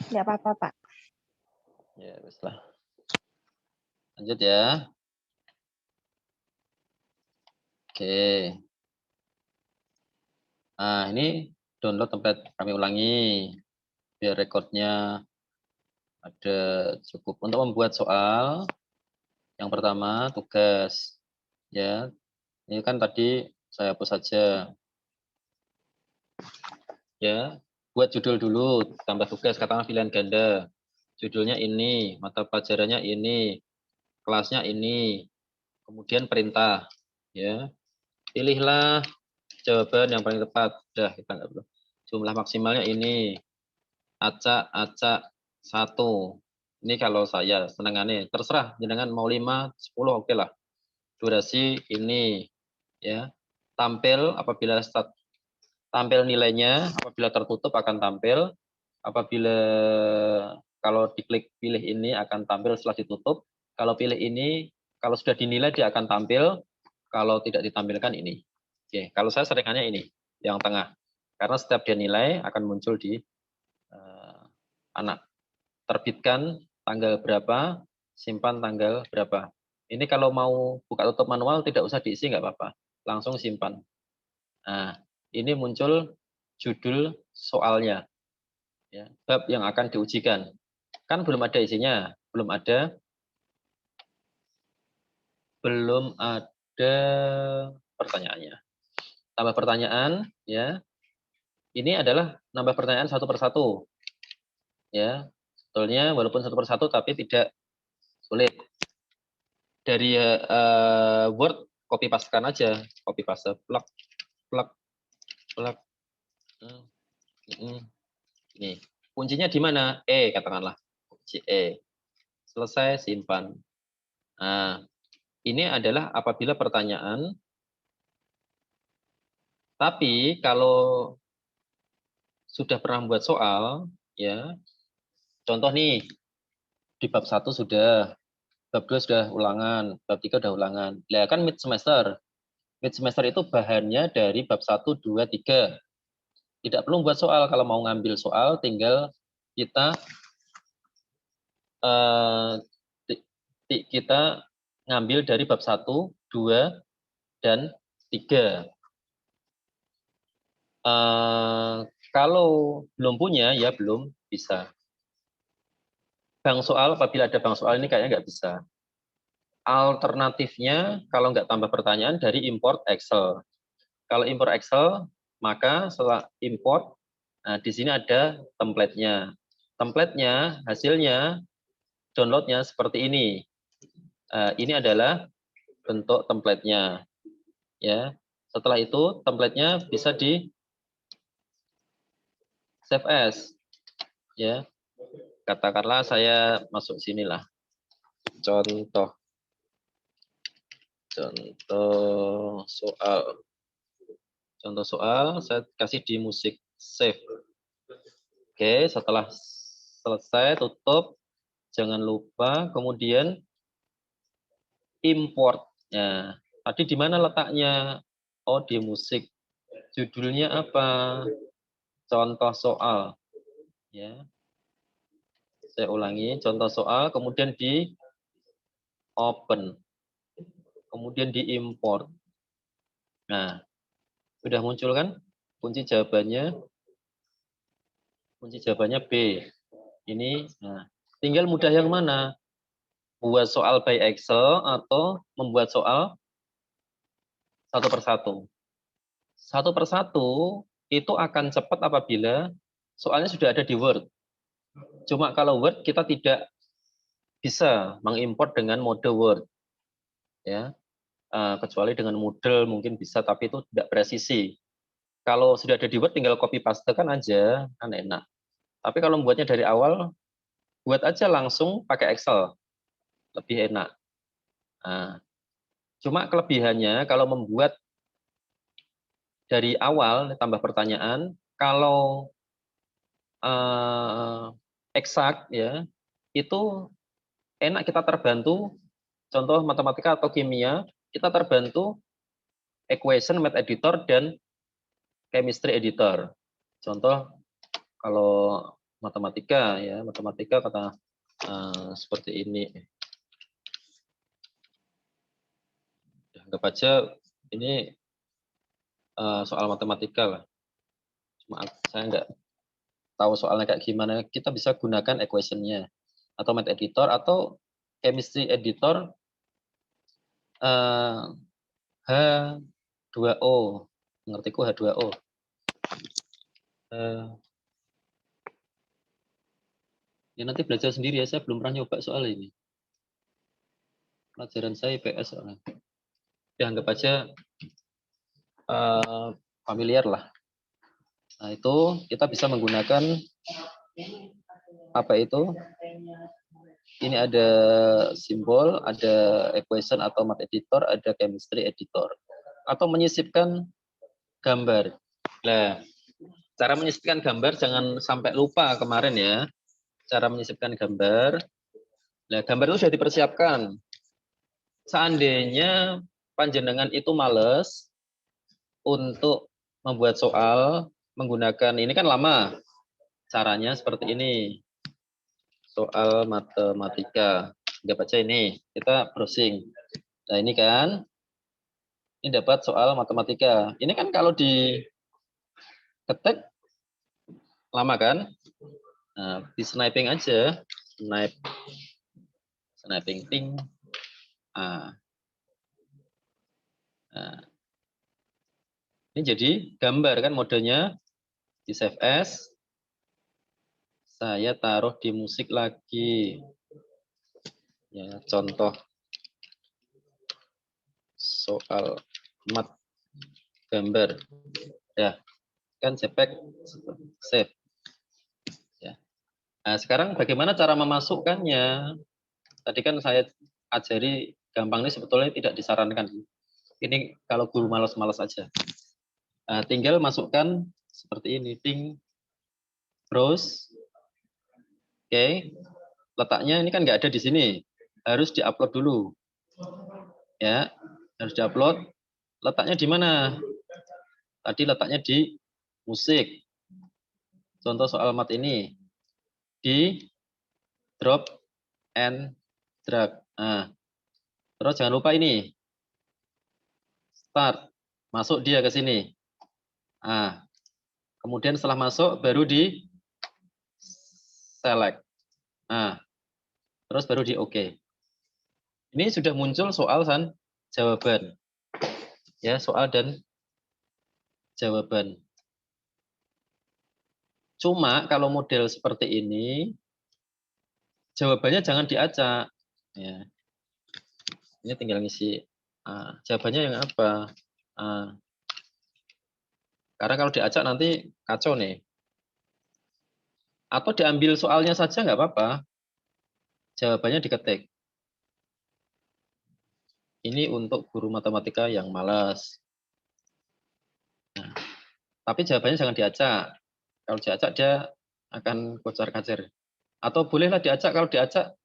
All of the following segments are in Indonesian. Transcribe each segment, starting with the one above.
Nggak apa-apa, Pak. Ya, weslah. Lanjut ya. Oke. Nah, ini download template kami ulangi. Biar rekodnya ada cukup. Untuk membuat soal, yang pertama tugas. Ya, ini kan tadi saya hapus saja. Ya, buat judul dulu, tambah tugas, katakan pilihan ganda. Judulnya ini, mata pelajarannya ini, kelasnya ini, kemudian perintah. Ya, pilihlah jawaban yang paling tepat. Udah, kita nggak perlu. Jumlah maksimalnya ini, acak 1. Ini kalau saya senengannya, terserah jenengan mau 5, 10 oke lah. Durasi ini, ya. Tampil nilainya, apabila tertutup akan tampil, apabila kalau diklik pilih ini akan tampil setelah ditutup, kalau pilih ini, kalau sudah dinilai dia akan tampil, kalau tidak ditampilkan ini. Oke, kalau saya seringannya ini, yang tengah. Karena setiap dia nilai akan muncul di anak. Terbitkan tanggal berapa, simpan tanggal berapa. Ini kalau mau buka tutup manual tidak usah diisi nggak apa-apa, langsung simpan. Nah, ini muncul judul soalnya, ya, bab yang akan diujikan. Kan belum ada isinya, belum ada pertanyaannya. Tambah pertanyaan, ya. Ini adalah nambah pertanyaan satu persatu, ya. Sebetulnya walaupun satu persatu tapi tidak sulit. Dari Word copy pastekan aja, copy paste, plug, plug, plug. Nih, kuncinya di mana? Katakanlah, kunci E. Selesai, simpan. Nah, ini adalah apabila pertanyaan. Tapi kalau sudah pernah membuat soal, ya, contoh nih, di bab 1 sudah, bab 2 sudah ulangan, bab 3 sudah ulangan. Nah, kan mid semester. Mid semester itu bahannya dari bab 1, 2, 3. Tidak perlu buat soal, kalau mau ngambil soal tinggal kita kita ngambil dari bab 1, 2, dan 3. Kalau belum punya, ya belum bisa. Bank soal, apabila ada bank soal ini kayaknya nggak bisa. Alternatifnya, kalau nggak tambah pertanyaan, dari import Excel. Kalau import Excel, maka setelah import, nah di sini ada template-nya. Template-nya, hasilnya, download-nya seperti ini. Ini adalah bentuk template-nya. Ya. Setelah itu, template-nya bisa di save as. Ya. Katakanlah saya masuk sinilah. Contoh soal. Contoh soal saya kasih di musik save. Oke, setelah selesai tutup, jangan lupa kemudian import. Nah, tadi di mana letaknya? Oh, di musik. Judulnya apa? Contoh soal. Ya. Saya ulangi, contoh soal, kemudian di open. Kemudian di import. Nah, sudah muncul kan? Kunci jawabannya B. Ini, nah, tinggal mudah yang mana? Buat soal by Excel atau membuat soal satu persatu. Satu persatu itu akan cepat apabila soalnya sudah ada di Word. Cuma kalau Word kita tidak bisa mengimport dengan mode Word, ya, kecuali dengan Moodle mungkin bisa, tapi itu tidak presisi. Kalau sudah ada di Word tinggal copy paste kan aja, kan enak. Tapi kalau membuatnya dari awal, buat aja langsung pakai Excel, lebih enak. Nah, cuma kelebihannya kalau membuat dari awal tambah pertanyaan, kalau eksak ya, itu enak kita terbantu, contoh matematika atau kimia, kita terbantu equation, math editor, dan chemistry editor. Contoh kalau matematika ya, matematika kata seperti ini. Anggap aja ini soal matematika lah. Cuma saya nggak tahu soalnya kayak gimana. Kita bisa gunakan equation-nya atau math editor atau chemistry editor H2O. Ngertiku H2O. Ya nanti belajar sendiri ya, saya belum pernah nyoba soal ini. Pelajaran saya IPS soalnya. Ya anggap aja familiar lah. Nah itu kita bisa menggunakan apa itu? Ini ada simbol, ada equation atau math editor, ada chemistry editor. Atau menyisipkan gambar. Nah, cara menyisipkan gambar jangan sampai lupa kemarin ya. Cara menyisipkan gambar. Nah, gambar itu sudah dipersiapkan. Seandainya panjenengan itu males untuk membuat soal menggunakan ini kan lama. Caranya seperti ini. Soal matematika. Anggap aja ini, kita browsing. Nah, ini kan ini dapat soal matematika. Ini kan kalau diketik lama kan? Nah, di sniping aja. Sniping ting. Nah, ini jadi gambar kan modenya di save as. Saya taruh di musik lagi. Ya, contoh soal mat gambar. Ya, kan JPEG save. Ya. Nah, sekarang bagaimana cara memasukkannya? Tadi kan saya ajari gampang ini sebetulnya tidak disarankan. Ini kalau guru malas-malas aja. Nah, tinggal masukkan seperti ini, ting, browse. Oke, letaknya ini kan nggak ada di sini, harus diupload dulu. Ya, harus diupload. Letaknya di mana? Tadi letaknya di musik. Contoh soal mat ini di drop and drag. Nah, terus jangan lupa ini start, masuk dia ke sini. Nah, kemudian setelah masuk baru di select. Nah, terus baru di OK. Ini sudah muncul soal dan jawaban. Ya, soal dan jawaban. Cuma kalau model seperti ini, jawabannya jangan diacak. Ya. Ini tinggal ngisi. Jawabannya yang apa? Karena kalau diacak nanti kacau nih. Atau diambil soalnya saja nggak apa-apa. Jawabannya diketik. Ini untuk guru matematika yang malas. Nah, tapi jawabannya jangan diacak. Kalau diacak dia akan kocar-kacir. Atau bolehlah diacak, kalau diacak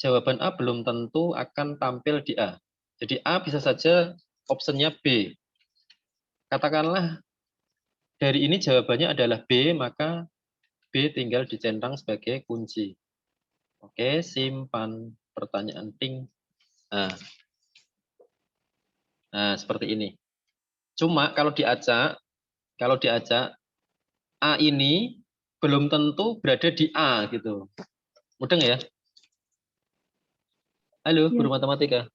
jawaban A belum tentu akan tampil di A. Jadi A bisa saja optionnya B. Katakanlah dari ini jawabannya adalah B, maka B tinggal dicentang sebagai kunci. Oke, simpan pertanyaan ting. Nah, seperti ini. Cuma kalau diacak A ini belum tentu berada di A gitu. Mudeng ya? Halo, guru matematika.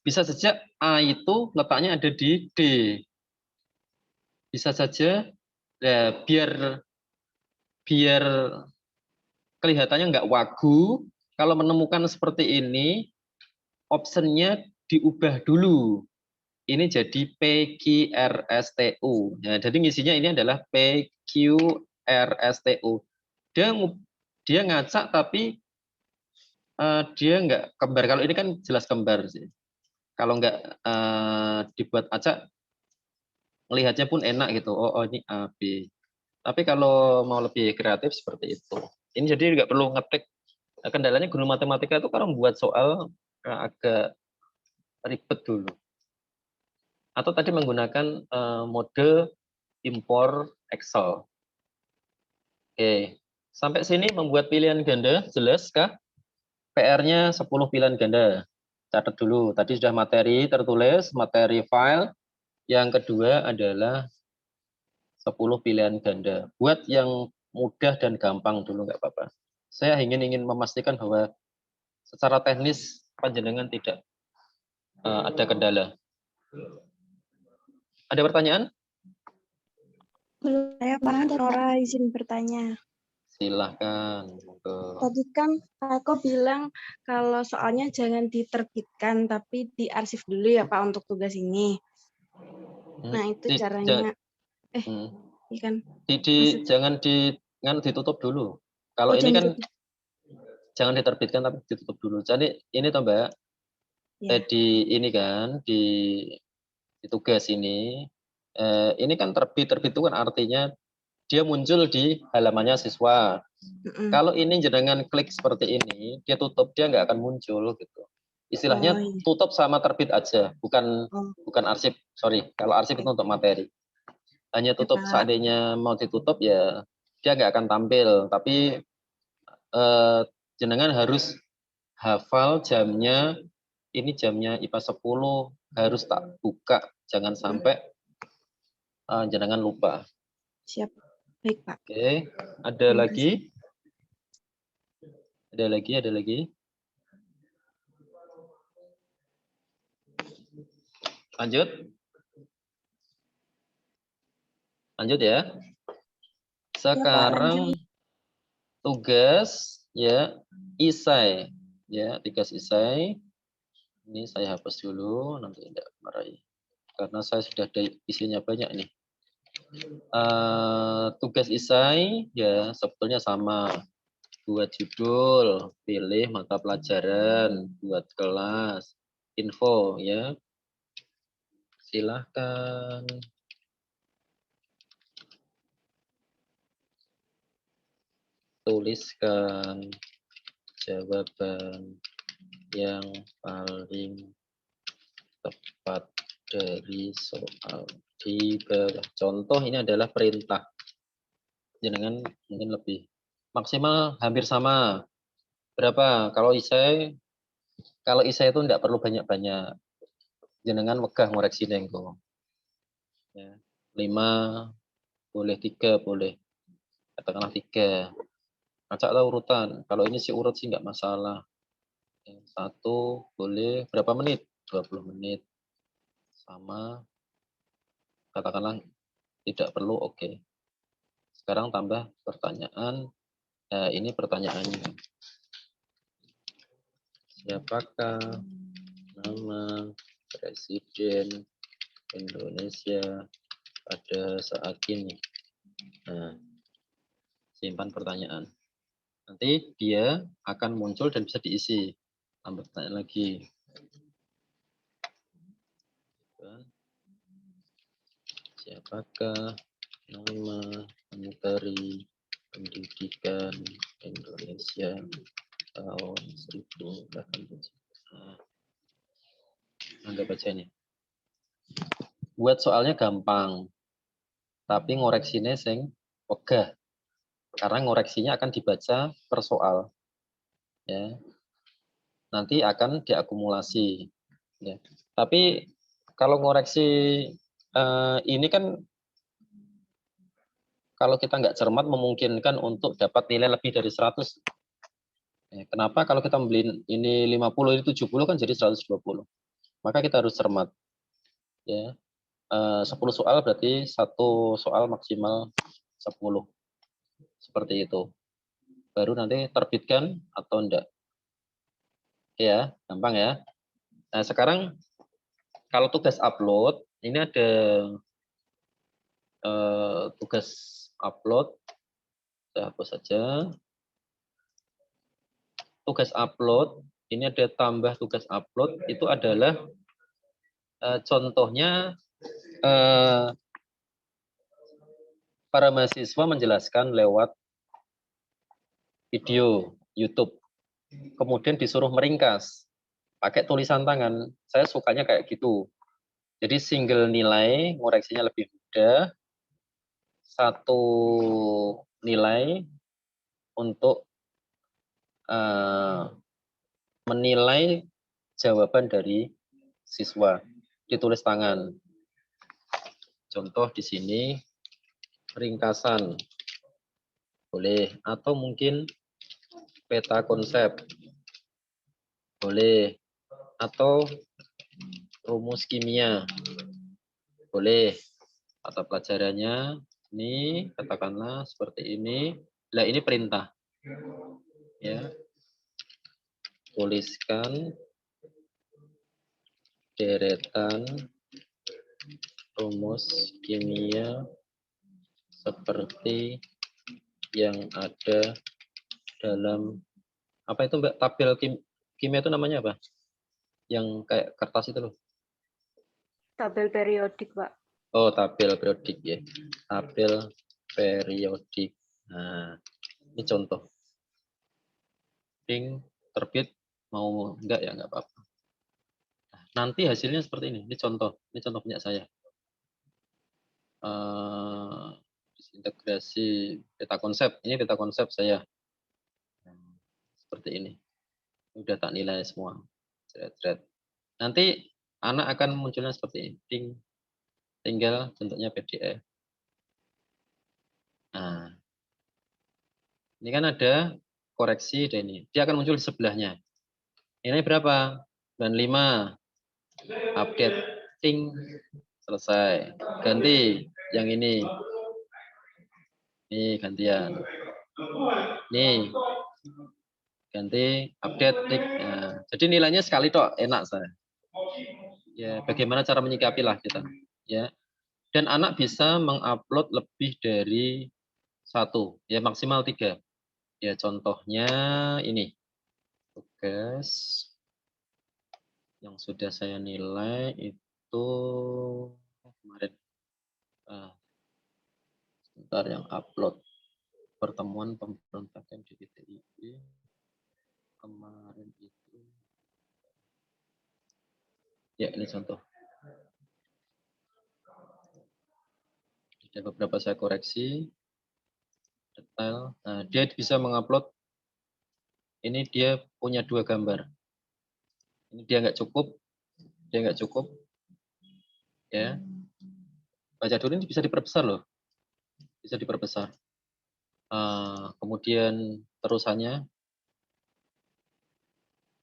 Bisa saja A itu letaknya ada di D. Bisa saja ya, biar kelihatannya nggak wagu, kalau menemukan seperti ini, optionnya diubah dulu. Ini jadi PQRSTU. Ya, jadi ngisinya ini adalah PQRSTU. Dia ngacak tapi dia nggak kembar. Kalau ini kan jelas kembar sih. Kalau nggak dibuat acak, melihatnya pun enak gitu. Oh ini A, B. Tapi kalau mau lebih kreatif seperti itu. Ini jadi nggak perlu ngetik. Kendalanya guru matematika itu kalau membuat soal agak ribet dulu. Atau tadi menggunakan mode import Excel. Oke, Sampai sini membuat pilihan ganda, jelas kah? PR-nya 10 pilihan ganda. Catat dulu, tadi sudah materi tertulis, materi file. Yang kedua adalah 10 pilihan ganda. Buat yang mudah dan gampang dulu, nggak apa-apa. Saya ingin memastikan bahwa secara teknis panjenengan tidak ada kendala. Ada pertanyaan? Belum saya Pak, Nora izin bertanya. Silahkan. Tadi kan aku bilang kalau soalnya jangan diterbitkan, tapi diarsip dulu ya Pak untuk tugas ini. Nah itu caranya. Ikan. Jangan ditutup dulu. Kalau ini kan jangan diterbitkan tapi ditutup dulu. Jadi ini toh Mbak, di ini kan di tugas ini kan terbit itu kan artinya dia muncul di halamannya siswa. Kalau ini jenengan klik seperti ini, dia tutup, dia nggak akan muncul gitu. Istilahnya tutup sama terbit aja, bukan arsip. Sorry, kalau arsip itu untuk materi. Hanya tutup seandainya mau ditutup ya dia nggak akan tampil. Tapi jenengan harus hafal jamnya. Ini jamnya IPA 10 harus tak buka, jangan sampai jenengan lupa. Siap, baik Pak. Oke, ada lagi? Ada lagi? Lanjut ya. Sekarang tugas ya isai ya, tugas isai. Ini saya hapus dulu, nanti tidak marahi. Karena saya sudah ada isinya banyak nih. Tugas isai ya sebetulnya sama. Buat judul, pilih mata pelajaran, buat kelas, info ya. Silahkan. Tuliskan jawaban yang paling tepat dari soal di bawah. Contoh ini adalah perintah. Jenengan mungkin lebih maksimal hampir sama. Berapa? Kalau isai itu enggak perlu banyak-banyak. Jenengan wegah ngoreksi nengko. Ya. 5 boleh 3 boleh. Katakanlah 3. Acak tahu urutan. Kalau ini sih urut sih enggak masalah. 1 boleh berapa menit? 20 menit. Sama katakanlah tidak perlu, oke. Sekarang tambah pertanyaan. Ini pertanyaannya. Siapakah nama Presiden Indonesia pada saat ini? Nah, simpan pertanyaan. Nanti dia akan muncul dan bisa diisi. Tambah pertanyaan lagi. Siapakah nama Menteri Pendidikan Indonesia tahun 1980? Anggap aja nih. Buat soalnya gampang, tapi ngoreksinya sing wegah. Karena ngoreksinya akan dibaca per soal. Ya. Nanti akan diakumulasi. Ya. Tapi kalau ngoreksi ini kan kalau kita nggak cermat memungkinkan untuk dapat nilai lebih dari 100. Kenapa? Kalau kita beli ini 50, ini 70 kan jadi 120. Maka kita harus cermat. Ya. 10 soal berarti 1 soal maksimal 10. Seperti itu. Baru nanti terbitkan atau enggak. Ya, gampang ya. Nah, sekarang kalau tugas upload, ini ada tugas upload. Saya hapus saja. Tugas upload, ini ada tambah tugas upload, itu adalah contohnya para mahasiswa menjelaskan lewat video YouTube. Kemudian disuruh meringkas pakai tulisan tangan. Saya sukanya kayak gitu. Jadi single nilai, ngoreksinya lebih mudah. 1 nilai untuk menilai jawaban dari siswa, ditulis tangan. Contoh di sini ringkasan, boleh, atau mungkin peta konsep, boleh, atau rumus kimia, boleh. Mata pelajarannya ini katakanlah seperti ini. Nah, ini perintah. Ya. Tuliskan deretan rumus kimia seperti yang ada dalam apa itu Mbak, tabel kimia itu namanya apa? Yang kayak kertas itu loh. Tabel periodik, Pak. Oh, tabel periodik ya. Tabel periodik. Nah, ini contoh. Terbit mau enggak ya enggak apa-apa. Nanti hasilnya seperti ini. Ini contoh punya saya. Integrasi peta konsep. Ini peta konsep saya. Seperti ini. Udah tak nilai semua. Nanti anak akan munculnya seperti ini. Tinggal bentuknya PDF. Nah, ini kan ada koreksi dan ini. Dia akan muncul di sebelahnya. Ini berapa? 95. Update. Ting. Selesai. Ganti yang ini. Ini gantian. Nih. Ganti update. Tik. Nah, jadi nilainya sekali tok, enak saya. Ya, bagaimana cara menyikapi lah kita. Ya. Dan anak bisa mengupload lebih dari 1, ya maksimal 3. Ya contohnya ini tugas yang sudah saya nilai itu kemarin. Sebentar yang upload pertemuan pemberontakan di PTIP kemarin itu. Ya ini contoh. Ada beberapa saya koreksi detail. Nah, dia bisa mengupload. Ini dia punya 2 gambar. Ini dia nggak cukup. Ya. Baca dulu ini bisa diperbesar loh. Bisa diperbesar. Kemudian terusannya.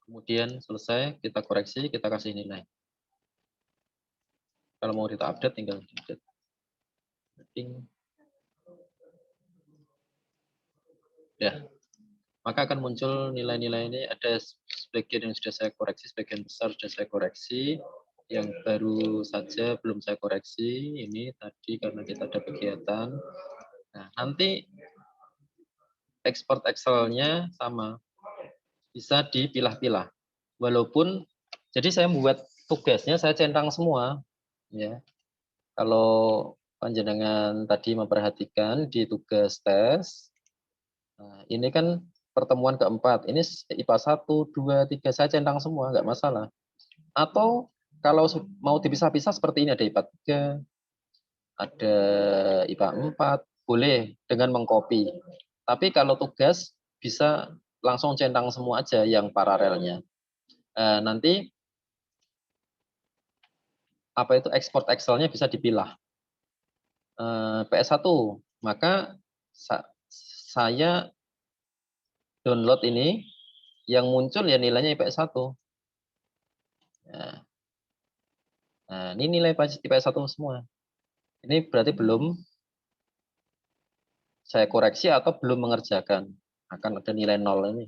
Kemudian selesai, kita koreksi, kita kasih nilai. Kalau mau kita update, tinggal update. Ya. Maka akan muncul nilai-nilai ini. Ada sebagian yang sudah saya koreksi, sebagian besar sudah saya koreksi. Yang baru saja belum saya koreksi. Ini tadi karena kita ada kegiatan. Nah, nanti export Excel-nya sama. Bisa dipilah-pilah. Walaupun, jadi saya membuat tugasnya, saya centang semua. Ya. Kalau panjenengan tadi memperhatikan di tugas tes, nah, ini kan pertemuan keempat. Ini IPA 1, 2, 3, saya centang semua, nggak masalah. Atau kalau mau dipisah-pisah seperti ini, ada IPA 3, ada IPA 4, boleh dengan mengcopy. Tapi kalau tugas bisa langsung centang semua aja yang paralelnya. Nanti apa itu export Excel-nya bisa dipilah. PS1, maka saya download ini, yang muncul ya nilainya IPS 1. Nah, ini nilai IPS 1 semua. Ini berarti belum saya koreksi atau belum mengerjakan. Akan ada nilai 0 ini.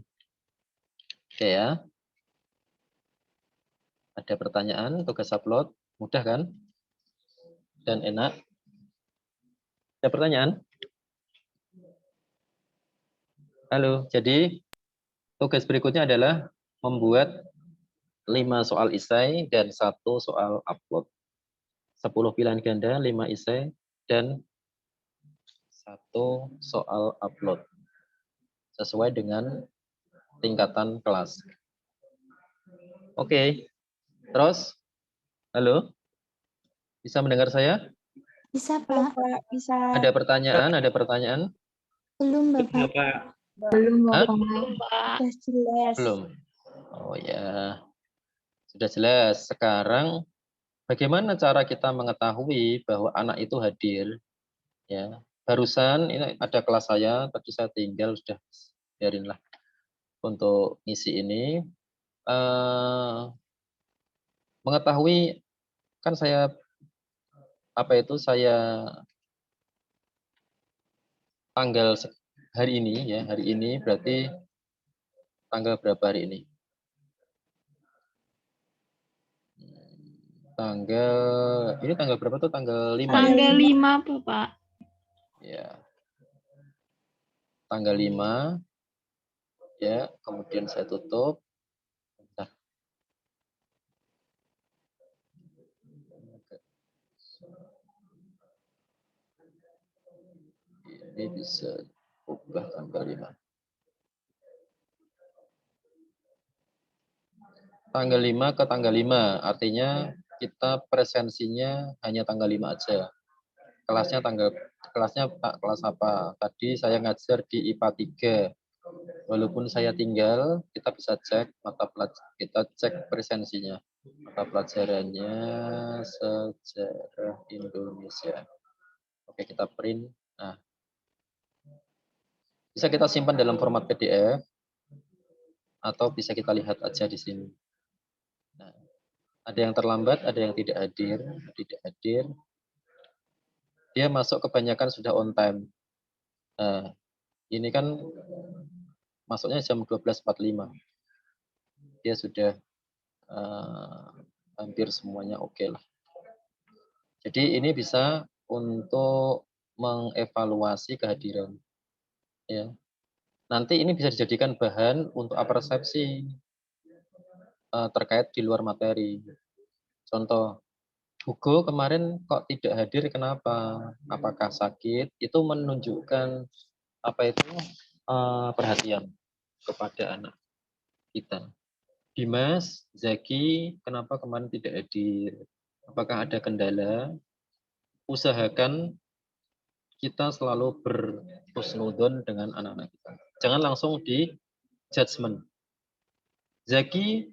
Oke ya. Ada pertanyaan, tugas upload. Mudah kan? Dan enak. Ada pertanyaan? Halo, jadi tugas berikutnya adalah membuat 5 soal esai dan 1 soal upload. 10 pilihan ganda, 5 esai, dan 1 soal upload. Sesuai dengan tingkatan kelas. Oke. Terus? Halo? Bisa mendengar saya? Bisa, Pak. Bisa. Ada pertanyaan? Belum, Bapak. Belum, Hah? Pak. Sudah jelas. Belum. Oh ya, sudah jelas. Sekarang bagaimana cara kita mengetahui bahwa anak itu hadir? Ya, barusan ini ada kelas saya, tadi saya tinggal sudah biarinlah untuk ngisi ini. Mengetahui kan saya saya tanggal hari ini ya, hari ini berarti tanggal berapa hari ini? Ini tanggal berapa tuh? Tanggal 5 ya? Tanggal 5, Pak. Ya, tanggal 5 ya, kemudian saya tutup. Bentar. Ini bisa ubah tanggal 5. Tanggal 5 ke tanggal 5, artinya kita presensinya hanya tanggal 5 aja. Kelasnya kelas apa? Tadi saya ngajar di IPA 3. Walaupun saya tinggal, kita bisa cek kita cek presensinya. Mata pelajarannya sejarah Indonesia. Oke, kita print. Nah, bisa kita simpan dalam format PDF atau bisa kita lihat aja di sini. Nah, ada yang terlambat, ada yang tidak hadir, Dia masuk kebanyakan sudah on time. Nah, ini kan masuknya jam 12.45. Dia sudah hampir semuanya oke lah. Jadi ini bisa untuk mengevaluasi kehadiran. Ya. Nanti ini bisa dijadikan bahan untuk persepsi terkait di luar materi. Contoh, Hugo kemarin kok tidak hadir, kenapa? Apakah sakit? Itu menunjukkan perhatian kepada anak kita. Dimas, Zaki, kenapa kemarin tidak hadir? Apakah ada kendala? Usahakan kita selalu berhusnudon dengan anak-anak kita. Jangan langsung di judgment. Zaki,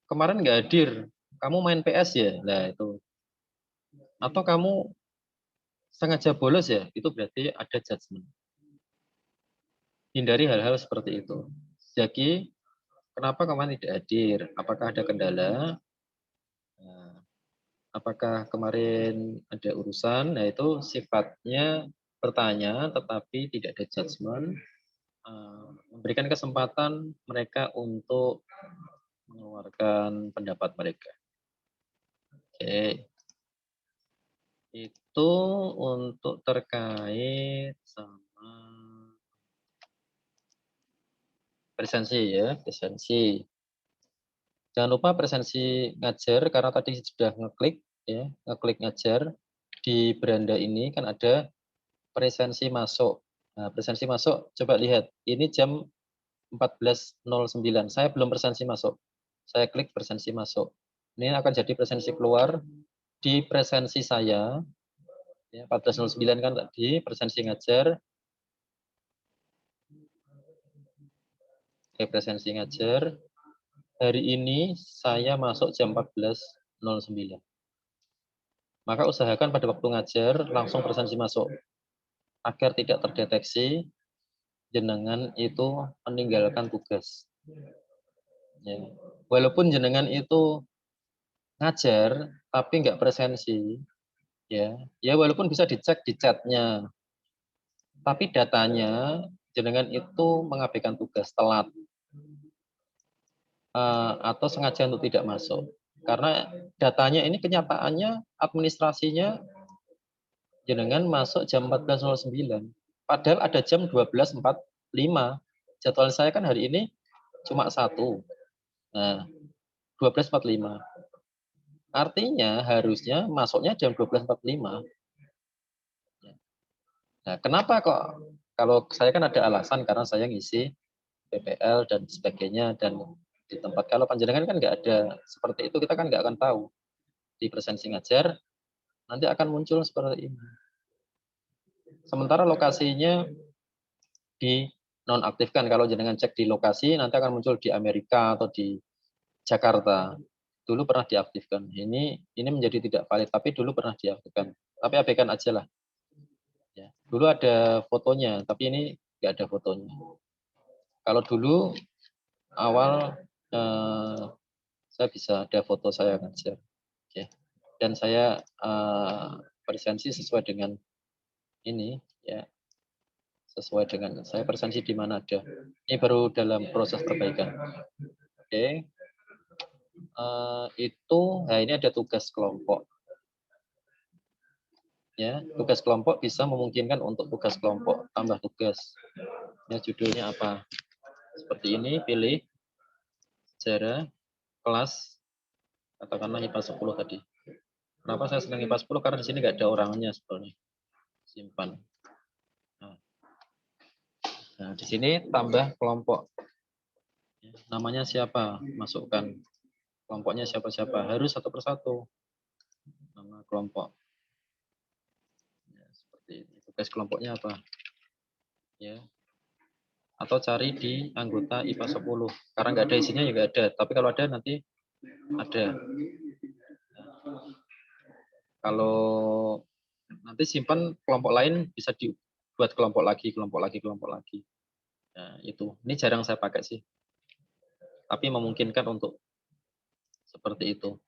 kemarin nggak hadir, kamu main PS ya? Nah itu. Atau kamu sengaja bolos ya? Itu berarti ada judgment. Hindari hal-hal seperti itu. Zaki, kenapa kemarin tidak hadir? Apakah ada kendala? Nah, apakah kemarin ada urusan? Nah itu sifatnya bertanya, tetapi tidak ada judgment. Memberikan kesempatan mereka untuk mengeluarkan pendapat mereka. Oke. Itu untuk terkait sama presensi ya, presensi. Jangan lupa presensi ngajar, karena tadi sudah ngeklik ya, ngeklik ngajar. Di beranda ini kan ada presensi masuk. Nah, presensi masuk, coba lihat. Ini jam 14.09. Saya belum presensi masuk. Saya klik presensi masuk. Ini akan jadi presensi keluar di presensi saya. Ya, 14.09 kan tadi, presensi ngajar. Oke, presensi ngajar. Hari ini saya masuk jam 14.09. Maka usahakan pada waktu ngajar langsung presensi masuk. Agar tidak terdeteksi jenengan itu meninggalkan tugas. Ya. Walaupun jenengan itu ngajar, tapi nggak presensi, ya walaupun bisa dicek di chatnya, tapi datanya jenengan itu mengabaikan tugas, telat, atau sengaja untuk tidak masuk. Karena datanya ini kenyataannya administrasinya jenengan masuk jam 14.09. Padahal ada jam 12.45. Jadwal saya kan hari ini cuma 1. Nah, 12.45. Artinya harusnya masuknya jam 12.45. Nah, kenapa kok kalau saya kan ada alasan karena saya ngisi PPL dan sebagainya, dan di tempat kalau panjenengan kan nggak ada seperti itu, kita kan nggak akan tahu. Di presensi ngajar nanti akan muncul seperti ini. Sementara lokasinya di nonaktifkan. Kalau jenengan cek di lokasi, nanti akan muncul di Amerika atau di Jakarta. Dulu pernah diaktifkan. Ini menjadi tidak valid, tapi dulu pernah diaktifkan. Tapi abaikan aja lah. Ya. Dulu ada fotonya, tapi ini nggak ada fotonya. Kalau dulu awal saya bisa ada foto saya akan share. Oke. Dan saya presensi sesuai dengan ini ya. Sesuai dengan saya presensi di mana ada. Ini baru dalam proses perbaikan. Oke. Nah ini ada tugas kelompok. Ya, tugas kelompok bisa memungkinkan untuk tugas kelompok tambah tugas. Ya, judulnya apa? Seperti ini, pilih sejarah kelas katakanlah IPA 10 tadi. Kenapa saya senang IPA 10? Karena di sini nggak ada orangnya sebenarnya. Simpan. Nah, di sini tambah kelompok. Namanya siapa? Masukkan. Kelompoknya siapa-siapa. Harus satu persatu. Nama kelompok. Ya, seperti ini. Tugas kelompoknya apa? Ya. Atau cari di anggota IPA 10. Karena nggak ada isinya ya nggak ada. Tapi kalau ada nanti ada. Kalau nanti simpan kelompok lain bisa dibuat kelompok lagi. Nah, itu. Ini jarang saya pakai sih. Tapi memungkinkan untuk seperti itu.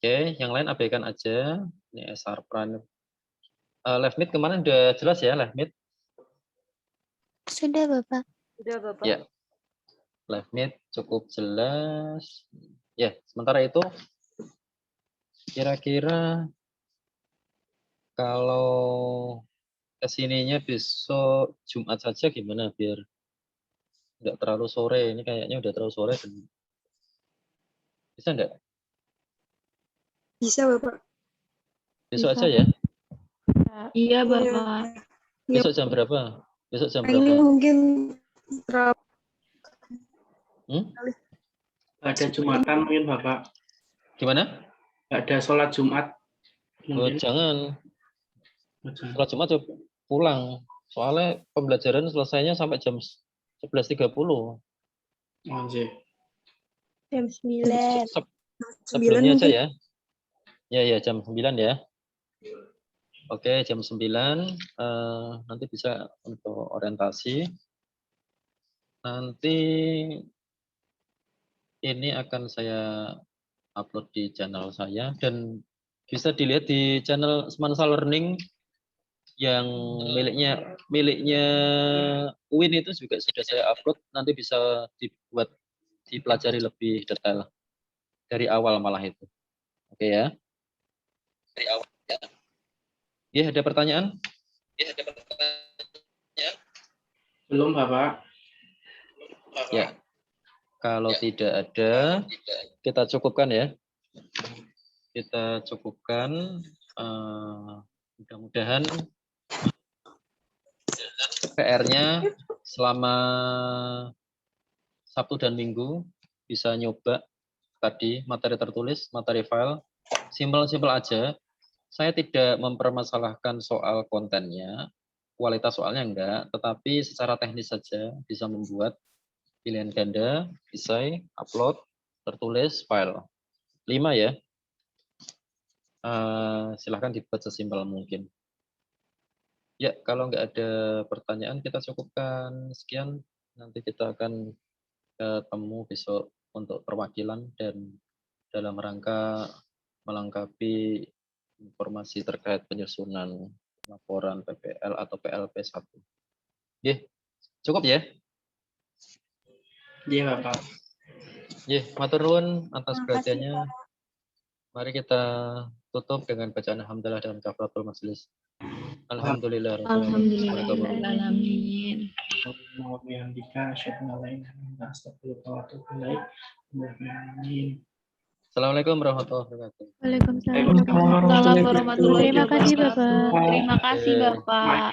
Oke, yang lain abaikan aja. Ini SR Prime. LiveMeet kemarin udah jelas ya, LiveMeet? Sudah, Bapak. Sudah, Bapak. Ya. LiveMeet cukup jelas. Ya, sementara itu kira-kira kalau kesininya besok Jumat saja gimana biar nggak terlalu sore. Ini kayaknya udah terlalu sore. Bisa nggak? Bisa, Bapak. Besok Bisa. aja ya? Iya, Bapak. Besok jam berapa? Besok jam Ini berapa? mungkin Ada Jumatan mungkin Bapak. Gimana? Ada sholat Jumat. Oh, jangan. Sholat Jumat pulang. Soalnya pembelajaran selesainya sampai jam 11.30. Anjir. Jam 9. Sebelumnya aja ya. Ya, jam 9 ya. Oke, jam 9. Nanti bisa untuk orientasi. Nanti ini akan saya upload di channel saya dan bisa dilihat di channel Semansa Learning yang miliknya UIN itu juga sudah saya upload. Nanti bisa dipelajari lebih detail dari awal malah itu. Oke ya. Dari awal ya. Ya, ada pertanyaan? Belum Bapak. Ya. Kalau tidak ada, kita cukupkan ya. Kita cukupkan. Mudah-mudahan PR-nya selama Sabtu dan Minggu bisa nyoba tadi materi tertulis, materi file. Simpel-simpel aja. Saya tidak mempermasalahkan soal kontennya, kualitas soalnya enggak, tetapi secara teknis saja bisa membuat pilihan ganda, esai, upload, tertulis, file. 5 ya. Silahkan dibuat sesimpel mungkin. Ya, kalau nggak ada pertanyaan kita cukupkan sekian. Nanti kita akan ketemu besok untuk perwakilan dan dalam rangka melengkapi informasi terkait penyusunan laporan PPL atau PLP 1. Cukup ya? Iya Bapak. Matur nuwun atas perhatiannya. Mari kita tutup dengan bacaan hamdalah dan kafaratul majelis. Alhamdulillah. Alhamdulillahirrahmanirrahim. Assalamualaikum warahmatullahi wabarakatuh. Waalaikumsalam warahmatullahi wabarakatuh. Terima kasih, Bapak. Terima kasih Bapak.